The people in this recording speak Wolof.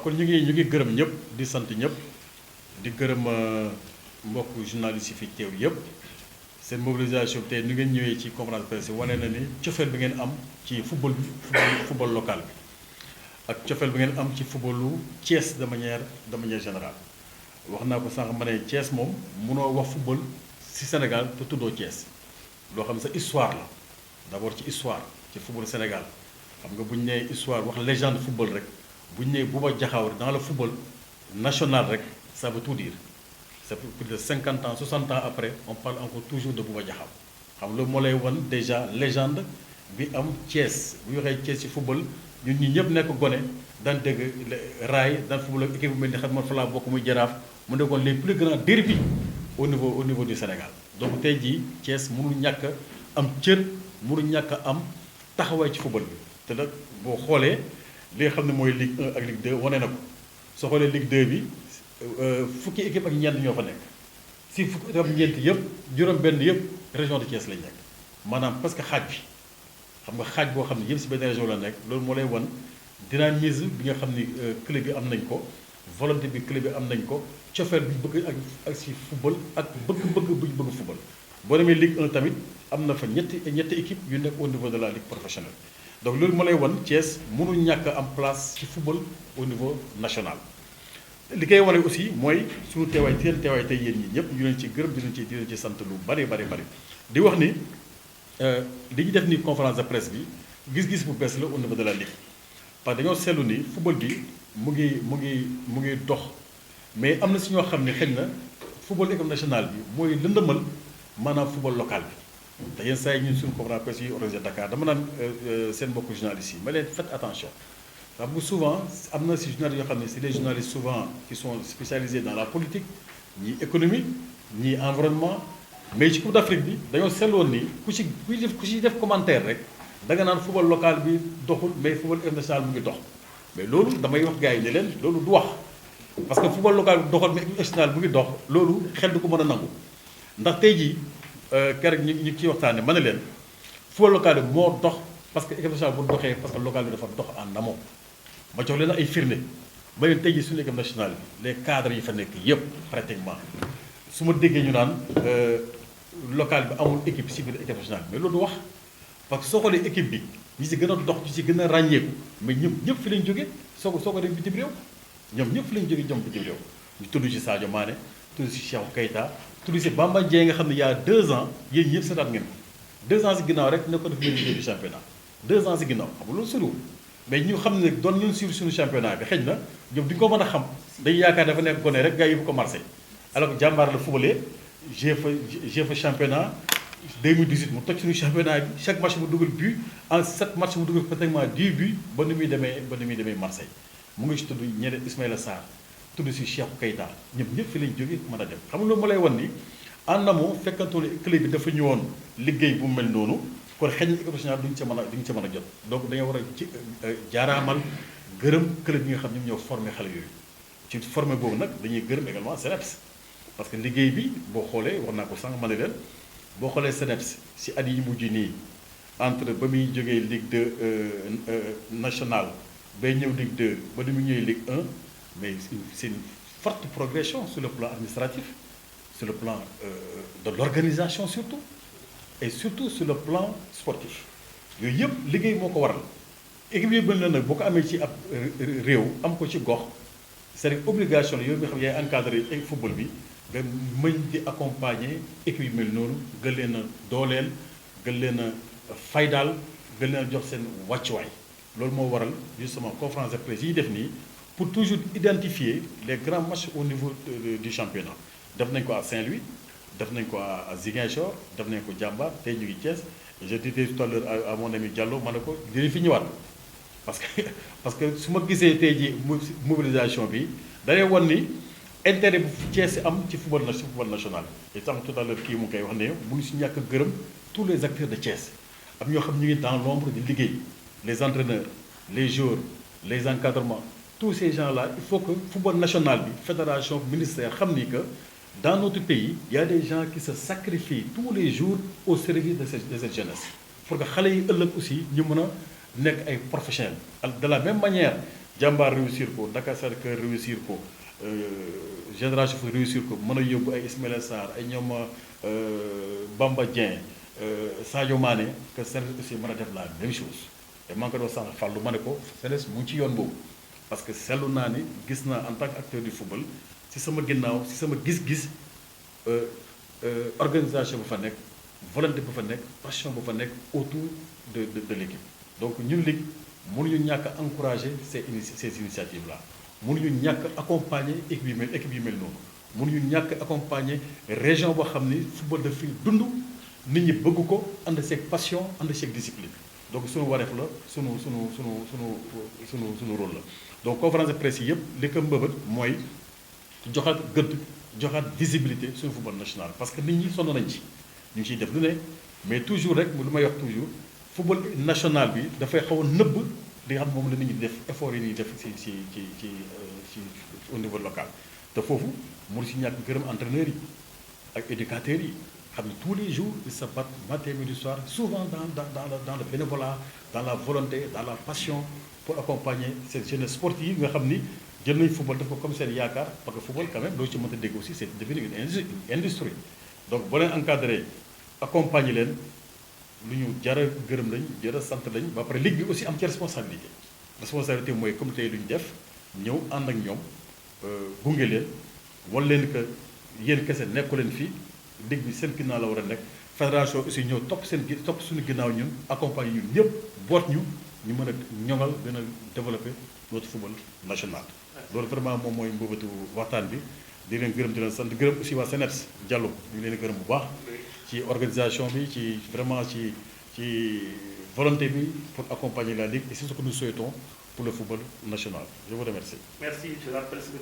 kon ñu ngi gërëm ñëpp di sant ñëpp di gërëm mbokk journalistes yi fi teew yëpp seen mobilisation tey ni ngeen ñëwee ci conférence de presse wane na ni cofeel bi ngeen am ci football local bi ak cofeel bi ngeen am ci footballu Thiès de manière générale. wax naa ko sànq ma ne Thiès moom mënoo wax football ci Sénégal te tuddoo Thiès loo xam sa histoire la d'abord ci histoire ci football Sénégal xam nga bu ñu nee histoire wax légende football rek bu ñu nee Bouba Diakhao dans le football national rek ça veut tout dire. C'est plus de 50 ans 60 ans après on parle encore toujours de Bouba Diakhao xam loolu moo lay wan déjà légende bi am Thiès bu ñu waxee Thiès ci football ñun ñi ñëpp nekk gone daan dégg raay daan football ak équipe bu mel ni xam nga fa laa bokk muy Jaraaf mu nekkoon les plus grands derby au niveau du Sénégal. donc tey jii Thiès mënul ñàkk am cër mënul ñàkk am taxawaay ci football bi te nag boo xoolee li nga xam ne mooy Ligue 1 ak Ligue 2 wane na ko soo xoolee Ligue 2 bi. fukki équipe ak ñeent ñoo fa nekk si fukki équipe ak ñeent yëpp juróom-benn yëpp région de Thiès lañ nekk maanaam parce que xaaj bi xam nga xaaj boo xam ne yëpp si benn région la nekk loolu moo lay wan dynamisme bi nga xam ni club bi am nañ ko volonté bi club bi am nañ ko cofeel bi bëgg ak si football ak bëgg-bëgg bu ñu bëgg football. boo demee Ligue 1 tamit am na fa ñetti équipe yu nekk au niveau de la ligue professionnelle donc loolu moo lay wan Thiès mënul ñàkk am place ci football au niveau national. li koy wane aussi mooy suñu teewaay seen teewaay tey yéen ñi ñëpp ñu leen ci gërëm di leen ci sant lu bari di wax ni li ñu def ni conférence de presse bi gis-gis bu bees la au niveau de la ligue parce que dañoo seetlu ni football bi mu ngi dox mais am na si ñoo xam ne xëy na football équipe nationale bi mooy lëndëmal maanaam football local bi te yenn saa yi ñun suñu conférence de presse yi organisé Dakar dama naan seen mbokku journalistes yi ma leen faites attention. xam nga souvent am na si journalistes yoo xam ne c'est des journalistes souvent qui sont spécialisés dans la politique ñii économie ñii environnement mais ci Coupe d'Afrique bi dañoo seetloon ni ku ci def commentaire rek da nga naan football local bi doxul mais football international mu ngi dox mais loolu damay wax gars yi ne leen loolu du wax parce que football local bi doxal mais international mu ngi dox loolu xel du ko mën a nangu ndax tey jii keroog ñu ciy waxtaanee ma ne leen football local bi moo dox parce que équipe nationale bu doxee parce que local bi dafa dox en amont. ma jox leen ay firnde ma leen tey jii suñu équipe nationale bi les cadres yi fa nekk yëpp pratiquement su ma déggee ñu naan local bi amul équipe si biir équipe nationale mais loolu du wax parce que soo xoolee équipe bi ñi si gën a dox ñi si gën a ràññeeku mais ñëpp fi lañ jógee soo ko def bitim réew ñoom ñëpp fi lañ jógee ñoom bitim réew ñu tudd ci Sadio Mané tudd ci Cheikhou Keita tudd ci Bamba Dieng nga xam ne y a 2 ans yéen ñëpp seetaan ngeen ko 2 ans si ginnaaw rek ne ko def meilleur du championnat 2 ans si ginnaaw xam nga loolu soriwul mais ñu xam ne doon ñun suñu championnat bi xëy na ñoom duñu ko mën a xam dañu yaakaar dafa nekk gone rek gars yi bu ko Marseille alors que jàmbaar la footballé j'ai fa championnat 2018 mu toj suñu championnat bi chaque match mu dugal but en 7 matchs mu dugal pratiquement 10 buts ba ni muy demee Marseille mu ngi si tudd ñeneen Ismaïla Sarr tudd si Cheikhou Keita ñëpp fi lañ jógee mën a dem xam nga loolu ma lay wan ni en amont fekkantoo ne club bi dafa ñëwoon liggéey bu mel noonu kon xëy na équipe nationale duñ ca mën a jot donc dañoo war a ci jaaraamal gërëm club yi nga xam ñoom ñoo formé xale yooyu ci formé boobu nag dañuy gërëm également CNEPS parce que liggéey bi boo xoolee wax naa ko sànq ma ne leen boo xoolee CNEPS si at yi mujj nii entre ba muy jógee Ligue 2 nationale bay ñëw Ligue 2 ba ni muy ñëwee Ligue 1 mais c'est une forte progression sur le plan administratif sur le plan de l'organisation surtout et surtout sur le plan sportif yooyu yëpp liggéey moo ko waral équipe yu mel na nag boo ko amee ci ab réew am ko ci gox c'est obligation la yow nga xam yaay encadré football bi nga mën di accompagner équipe yu mel noonu gën leen a dooleel gën leen a faydaal gën leen a jox seen wàccuwaay loolu moo waral justement conférence de presse yi def nii pour toujours identifier les grands matchs au niveau du championnat def nañ ko à Saint-Louis def nañ ko à Ziguinchor def nañ ko Diamba tey ñu ngi Thiès je disais tout à l'heure à mon ami Diallo ma ne ko dinañ fi ñëwaat parce que su ma gisee tey ji mobilisation bi dañuy wan ni intérêt bu Thiès am ci football national et sax tout à l'heure kii mu koy wax ne mënu si ñàkk gërëm tous les acteurs de Thiès am ñoo xam ñu ngi dans l'ombre di liggéey les entraîneurs les joueurs les encadrements tous ces gens-là il faut que football national bi fédération ministère xam ni que dans notre pays il y a des gens qui se sacrifient tous les jours au service de cette jeunesse pour que xale yi ëllëg aussi ñu mën a nekk ay professionnels de la même manière Jambar réussir ko, Dakar Sacré-Cœur réussir ko, Génération Foot réussir ko mën a yóbbu ay Ismaïla Sarr ay ñoom Bamba Dieng Sadio Mané que Sénégal aussi mën a def la même chose te maa ngi ko doon sànq fàllu ma ne ko Sénégal mu ngi ci yoon boobu parce que seetlu naa ni gis naa en tant qu'acteur du football si sama ginnaaw si sama gis-gis organisation bu fa nekk volonté bu fa nekk passion bu fa nekk autour de l'équipe donc ñun ligue mënuñu ñàkk a encourager ces initiatives là mënuñu ñàkk accompagner équipe yi mel noonu mënuñu ñàkk accompagner région boo xam ni football daf fi dund nit ñi bëgg ko ànd seeg passion ànd seeg discipline donc suñu wareef la sunu rôle la donc conférence de presse yi yëpp li ko mbëbët mooy joxaat gëdd joxaat visibilité suñu football national parce que nit ñi sonn nañ ci ñu ngi ciy def lu ne mais toujours rek lu may wax toujours football national bi dafay xaw a nëbb li nga xam moom la nit ñi def effort yi ñuy def ci au niveau local te foofu mënu si ñàkk gërëm entraîneurs yi ak éducateurs yi xam ne tous les jours ils se battent matin midi soir souvent dans le bénévolat dans la volonté dans la passion pour accompagner cette jeunesse sportive nga xam ni jël nañ football def ko comme seen yaakaar parce que football quand même loo ci mënta dégg aussi c'est devenu une industrie donc boo leen encadré accompagner leen lu ñu jar a gërëm lañ jar a sant lañ ba pare ligue bi aussi am ci responsabilité mooy comité yi lu ñu def ñëw ànd ak ñoom gunge leen wan leen que yéen kese nekku leen fii ligue bi seen ginnaaw la war a nekk fédération aussi ñëw topp suñu ginnaaw ñun accompagner ñun ñëpp boot ñu mën a ñoŋal gën a développer notre football national. loolu vraiment moom mooy mbëbëtu waxtaan bi di leen gërëm di leen sant gërëm aussi waa CNEPS Diallo ñu ngi leen gërëm bu baax ci organisation bi ci vraiment ci volonté bi pour accompagner la ligue et c'est ce que nous souhaitons pour le football national je vous remercie. Merci, je rappelle ce que